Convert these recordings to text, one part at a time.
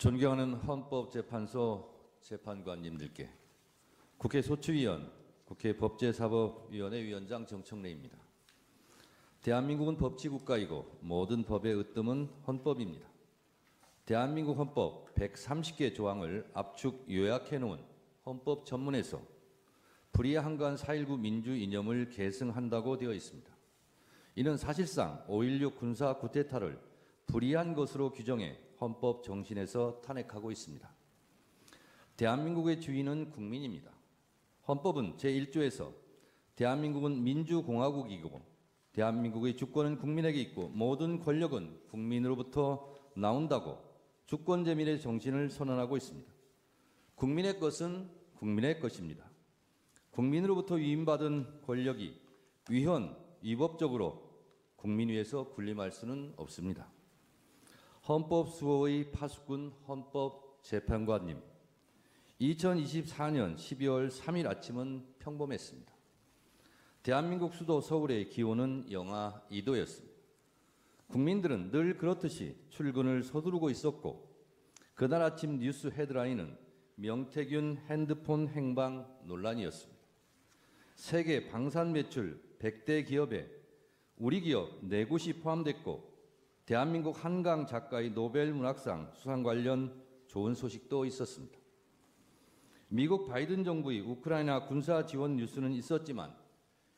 존경하는 헌법재판소 재판관님들께 국회 소추위원, 국회 법제사법위원회 위원장 정청래입니다. 대한민국은 법치국가이고 모든 법의 으뜸은 헌법입니다. 대한민국 헌법 130개 조항을 압축 요약해 놓은 헌법 전문에서 불의한간 4.19 민주 이념을 계승한다고 되어 있습니다. 이는 사실상 5.16 군사 쿠데타를 불의한 것으로 규정해 헌법 정신에서 탄핵하고 있습니다. 대한민국의 주인은 국민입니다. 헌법은 제1조에서 대한민국은 민주공화국이고 대한민국의 주권은 국민에게 있고 모든 권력은 국민으로부터 나온다고 주권제민의 정신을 선언하고 있습니다. 국민의 것은 국민의 것입니다. 국민으로부터 위임받은 권력이 위헌, 위법적으로 국민 위에서 군림할 수는 없습니다. 헌법수호의 파수꾼 헌법재판관님, 2024년 12월 3일 아침은 평범했습니다. 대한민국 수도 서울의 기온은 영하 2도였습니다. 국민들은 늘 그렇듯이 출근을 서두르고 있었고 그날 아침 뉴스 헤드라인은 명태균 핸드폰 행방 논란이었습니다. 세계 방산 매출 100대 기업에 우리 기업 4곳이 포함됐고 대한민국 한강 작가의 노벨 문학상 수상 관련 좋은 소식도 있었습니다. 미국 바이든 정부의 우크라이나 군사 지원 뉴스는 있었지만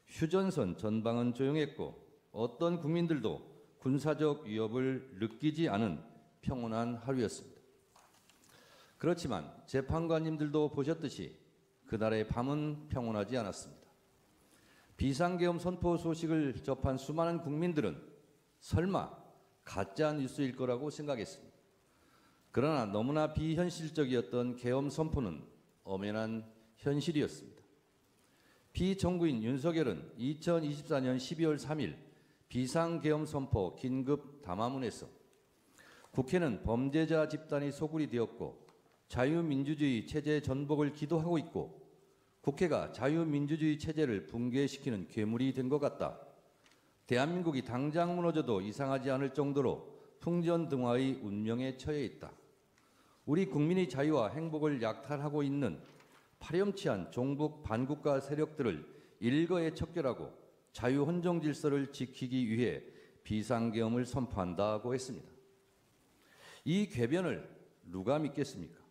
휴전선 전방은 조용했고 어떤 국민들도 군사적 위협을 느끼지 않은 평온한 하루였습니다. 그렇지만 재판관님들도 보셨듯이 그날의 밤은 평온하지 않았습니다. 비상계엄 선포 소식을 접한 수많은 국민들은 설마 가짜 뉴스일 거라고 생각했습니다. 그러나 너무나 비현실적이었던 계엄 선포는 엄연한 현실이었습니다. 피정부인 윤석열은 2024년 12월 3일 비상계엄 선포 긴급 담화문에서 국회는 범죄자 집단이 소굴이 되었고 자유민주주의 체제 전복을 기도하고 있고 국회가 자유민주주의 체제를 붕괴시키는 괴물이 된 것 같다. 대한민국이 당장 무너져도 이상하지 않을 정도로 풍전등화의 운명에 처해 있다. 우리 국민의 자유와 행복을 약탈하고 있는 파렴치한 종북 반국가 세력들을 일거에 척결하고 자유헌정 질서를 지키기 위해 비상계엄을 선포한다고 했습니다. 이 궤변을 누가 믿겠습니까?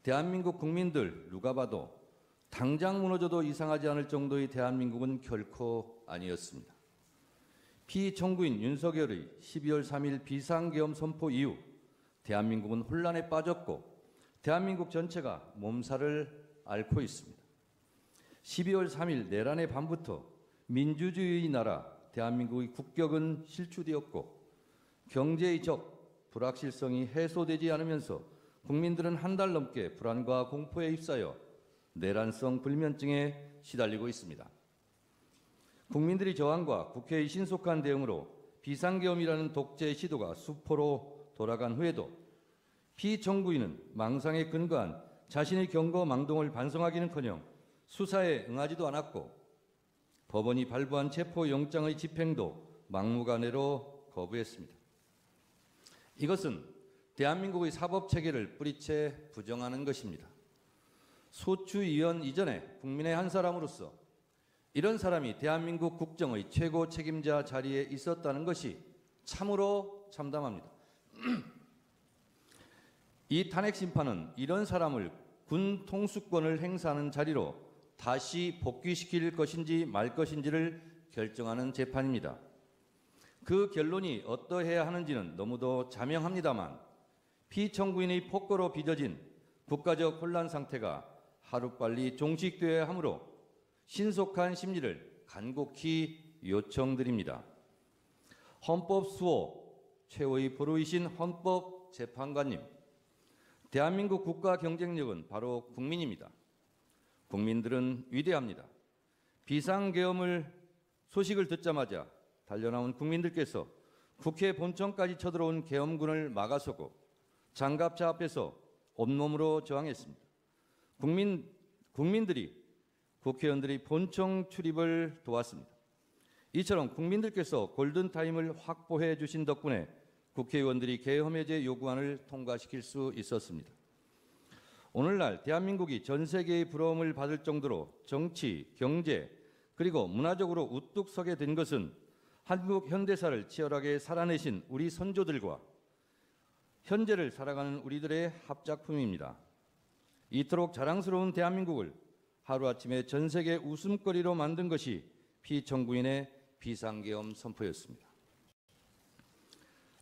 대한민국 국민들 누가 봐도 당장 무너져도 이상하지 않을 정도의 대한민국은 결코 아니었습니다. 피정부인 윤석열의 12월 3일 비상계엄 선포 이후 대한민국은 혼란에 빠졌고 대한민국 전체가 몸살을 앓고 있습니다. 12월 3일 내란의 밤부터 민주주의의 나라 대한민국의 국격은 실추되었고 경제의 적, 불확실성이 해소되지 않으면서 국민들은 한 달 넘게 불안과 공포에 휩싸여 내란성 불면증에 시달리고 있습니다. 국민들의 저항과 국회의 신속한 대응으로 비상계엄이라는 독재 시도가 수포로 돌아간 후에도 피정부인은 망상에 근거한 자신의 경거망동을 반성하기는커녕 수사에 응하지도 않았고 법원이 발부한 체포영장의 집행도 막무가내로 거부했습니다. 이것은 대한민국의 사법체계를 뿌리채 부정하는 것입니다. 소추위원 이전에 국민의 한 사람으로서 이런 사람이 대한민국 국정의 최고 책임자 자리에 있었다는 것이 참으로 참담합니다. 이 탄핵 심판은 이런 사람을 군 통수권을 행사하는 자리로 다시 복귀시킬 것인지 말 것인지를 결정하는 재판입니다. 그 결론이 어떠해야 하는지는 너무도 자명합니다만 피청구인의 폭거로 빚어진 국가적 혼란 상태가 하루빨리 종식되어야 하므로 신속한 심리를 간곡히 요청드립니다. 헌법수호 최후의 보루이신 헌법재판관님, 대한민국 국가 경쟁력은 바로 국민입니다. 국민들은 위대합니다. 비상계엄을 소식을 듣자마자 달려나온 국민들께서 국회 본청까지 쳐들어온 계엄군을 막아서고 장갑차 앞에서 온몸으로 저항했습니다. 국민들이 국회의원들이 본청 출입을 도왔습니다. 이처럼 국민들께서 골든타임을 확보해 주신 덕분에 국회의원들이 계엄 해제 요구안을 통과시킬 수 있었습니다. 오늘날 대한민국이 전 세계의 부러움을 받을 정도로 정치, 경제, 그리고 문화적으로 우뚝 서게 된 것은 한국 현대사를 치열하게 살아내신 우리 선조들과 현재를 살아가는 우리들의 합작품입니다. 이토록 자랑스러운 대한민국을 하루아침에 전 세계 웃음거리로 만든 것이 피청구인의 비상계엄 선포였습니다.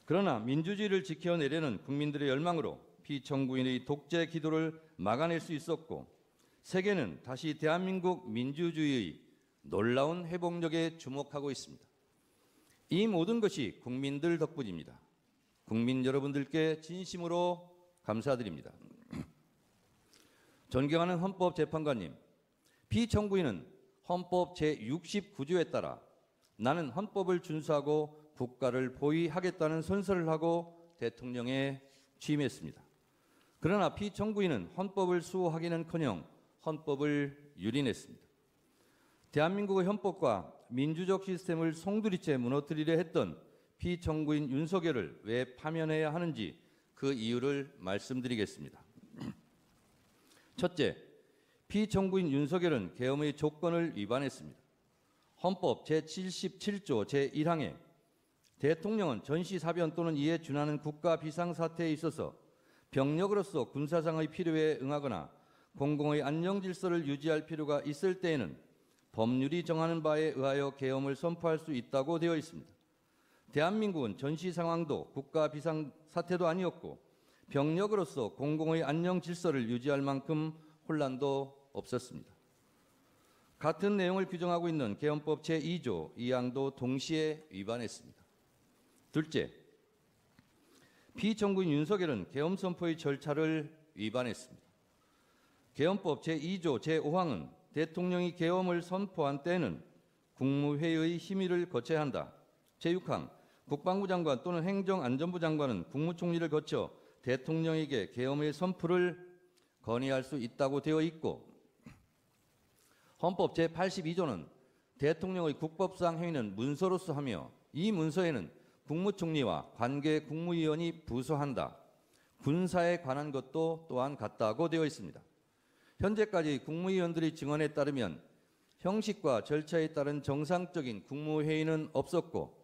그러나 민주주의를 지켜내려는 국민들의 열망으로 피청구인의 독재 기도를 막아낼 수 있었고, 세계는 다시 대한민국 민주주의의 놀라운 회복력에 주목하고 있습니다. 이 모든 것이 국민들 덕분입니다. 국민 여러분들께 진심으로 감사드립니다. 존경하는 헌법재판관님, 피청구인은 헌법 제69조에 따라 나는 헌법을 준수하고 국가를 보위하겠다는 선서를 하고 대통령에 취임했습니다. 그러나 피청구인은 헌법을 수호하기는커녕 헌법을 유린했습니다. 대한민국의 헌법과 민주적 시스템을 송두리째 무너뜨리려 했던 피청구인 윤석열을 왜 파면해야 하는지 그 이유를 말씀드리겠습니다. 첫째, 피청구인 윤석열은 계엄의 조건을 위반했습니다. 헌법 제77조 제1항에 대통령은 전시사변 또는 이에 준하는 국가 비상사태에 있어서 병력으로서 군사상의 필요에 응하거나 공공의 안정질서를 유지할 필요가 있을 때에는 법률이 정하는 바에 의하여 계엄을 선포할 수 있다고 되어 있습니다. 대한민국은 전시 상황도 국가 비상사태도 아니었고 병력으로서 공공의 안정질서를 유지할 만큼 혼란도 없었습니다. 같은 내용을 규정하고 있는 계엄법 제2조 2항도 동시에 위반했습니다. 둘째, 피청구인 윤석열은 계엄 선포의 절차를 위반했습니다. 계엄법 제2조 제5항은 대통령이 계엄을 선포한 때는 국무회의의 심의를 거쳐야 한다. 제6항, 국방부 장관 또는 행정안전부 장관은 국무총리를 거쳐 대통령에게 계엄의 선포를 건의할 수 있다고 되어 있고, 헌법 제82조는 대통령의 국법상 행위는 문서로서 하며 이 문서에는 국무총리와 관계 국무위원이 부서한다. 군사에 관한 것도 또한 같다고 되어 있습니다. 현재까지 국무위원들의 증언에 따르면 형식과 절차에 따른 정상적인 국무회의는 없었고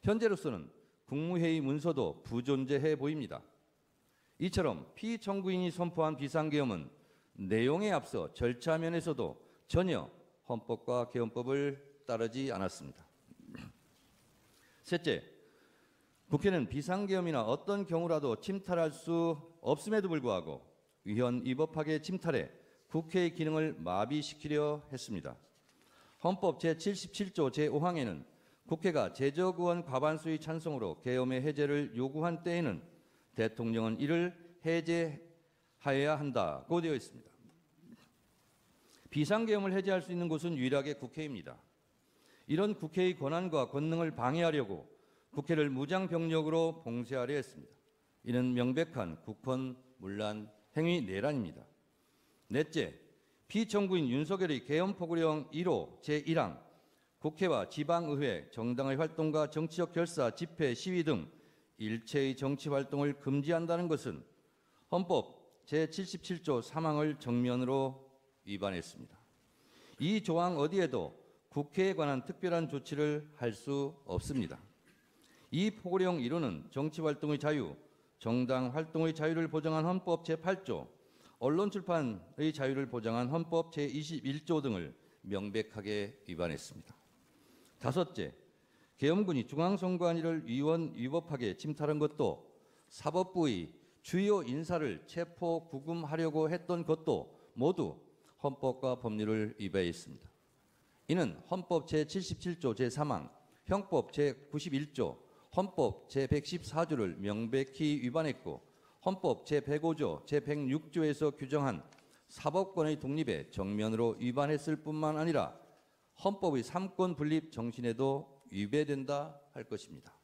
현재로서는 국무회의 문서도 부존재해 보입니다. 이처럼 피청구인이 선포한 비상계엄은 내용에 앞서 절차 면에서도 전혀 헌법과 계엄법을 따르지 않았습니다. 셋째, 국회는 비상계엄이나 어떤 경우라도 침탈할 수 없음에도 불구하고 위헌위법하게 침탈해 국회의 기능을 마비시키려 했습니다. 헌법 제77조 제5항에는 국회가 제적의원 과반수의 찬성으로 계엄의 해제를 요구한 때에는 대통령은 이를 해제하여야 한다고 되어 있습니다. 비상계엄을 해제할 수 있는 곳은 유일하게 국회입니다. 이런 국회의 권한과 권능을 방해하려고 국회를 무장병력으로 봉쇄하려 했습니다. 이는 명백한 국헌문란 행위 내란입니다. 넷째, 피청구인 윤석열의 계엄포고령 1호 제1항 국회와 지방의회, 정당의 활동과 정치적 결사, 집회, 시위 등 일체의 정치활동을 금지한다는 것은 헌법 제77조 3항을 정면으로 위반했습니다. 이 조항 어디에도 국회에 관한 특별한 조치를 할 수 없습니다. 이 포고령 1호는 정치활동의 자유, 정당 활동의 자유를 보장한 헌법 제8조, 언론 출판의 자유를 보장한 헌법 제21조 등을 명백하게 위반했습니다. 다섯째, 계엄군이 중앙선관위를 위헌위법하게 침탈한 것도 사법부의 주요 인사를 체포 구금하려고 했던 것도 모두 헌법과 법률을 위반했습니다. 이는 헌법 제77조 제3항, 형법 제91조, 헌법 제114조를 명백히 위반했고 헌법 제105조, 제106조에서 규정한 사법권의 독립에 정면으로 위반했을 뿐만 아니라 헌법의 삼권 분립 정신에도 위배된다 할 것입니다.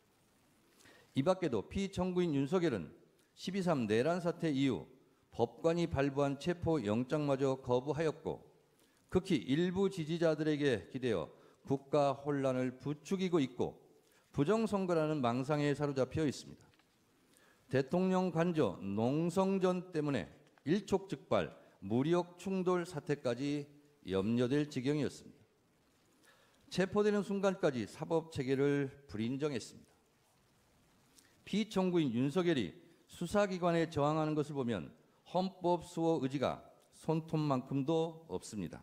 이 밖에도 피청구인 윤석열은 12.3 내란 사태 이후 법관이 발부한 체포영장마저 거부하였고 극히 일부 지지자들에게 기대어 국가 혼란을 부추기고 있고 부정선거라는 망상에 사로잡혀 있습니다. 대통령 관저 농성전 때문에 일촉즉발 무력 충돌 사태까지 염려될 지경이었습니다. 체포되는 순간까지 사법체계를 불인정했습니다. 피청구인 윤석열이 수사기관에 저항하는 것을 보면 헌법 수호 의지가 손톱만큼도 없습니다.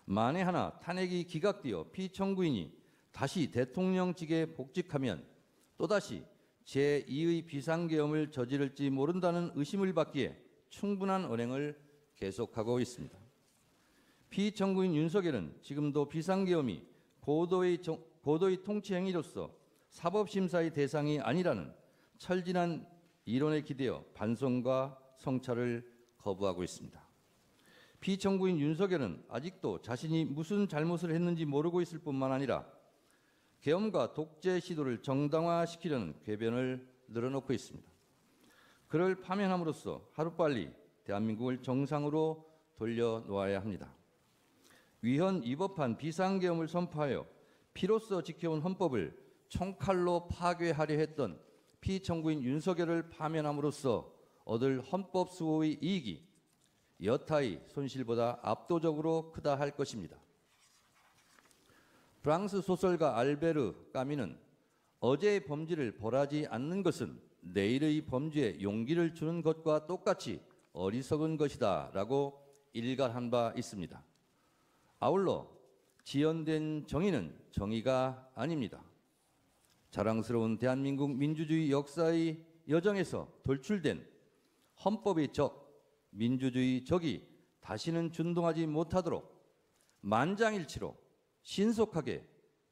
만에 하나 탄핵이 기각되어 피청구인이 다시 대통령직에 복직하면 또다시 제2의 비상계엄을 저지를지 모른다는 의심을 받기에 충분한 언행을 계속하고 있습니다. 피청구인 윤석열은 지금도 비상계엄이 고도의 통치 행위로서 사법심사의 대상이 아니라는 철진한 이론에 기대어 반성과 성찰을 거부하고 있습니다. 피청구인 윤석열은 아직도 자신이 무슨 잘못을 했는지 모르고 있을 뿐만 아니라 계엄과 독재 시도를 정당화시키려는 궤변을 늘어놓고 있습니다. 그를 파면함으로써 하루빨리 대한민국을 정상으로 돌려놓아야 합니다. 위헌 위법한 비상계엄을 선포하여 피로써 지켜온 헌법을 총칼로 파괴하려 했던 피청구인 윤석열을 파면함으로써 얻을 헌법 수호의 이익이 여타의 손실보다 압도적으로 크다 할 것입니다. 프랑스 소설가 알베르 까미는 어제의 범죄를 벌하지 않는 것은 내일의 범죄에 용기를 주는 것과 똑같이 어리석은 것이다 라고 일갈한 바 있습니다. 아울러 지연된 정의는 정의가 아닙니다. 자랑스러운 대한민국 민주주의 역사의 여정에서 돌출된 헌법의 적, 민주주의 적이 다시는 준동하지 못하도록 만장일치로 신속하게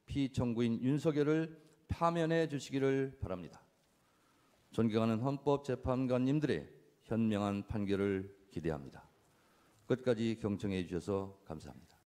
피청구인 윤석열을 파면해 주시기를 바랍니다. 존경하는 헌법재판관님들의 현명한 판결을 기대합니다. 끝까지 경청해 주셔서 감사합니다.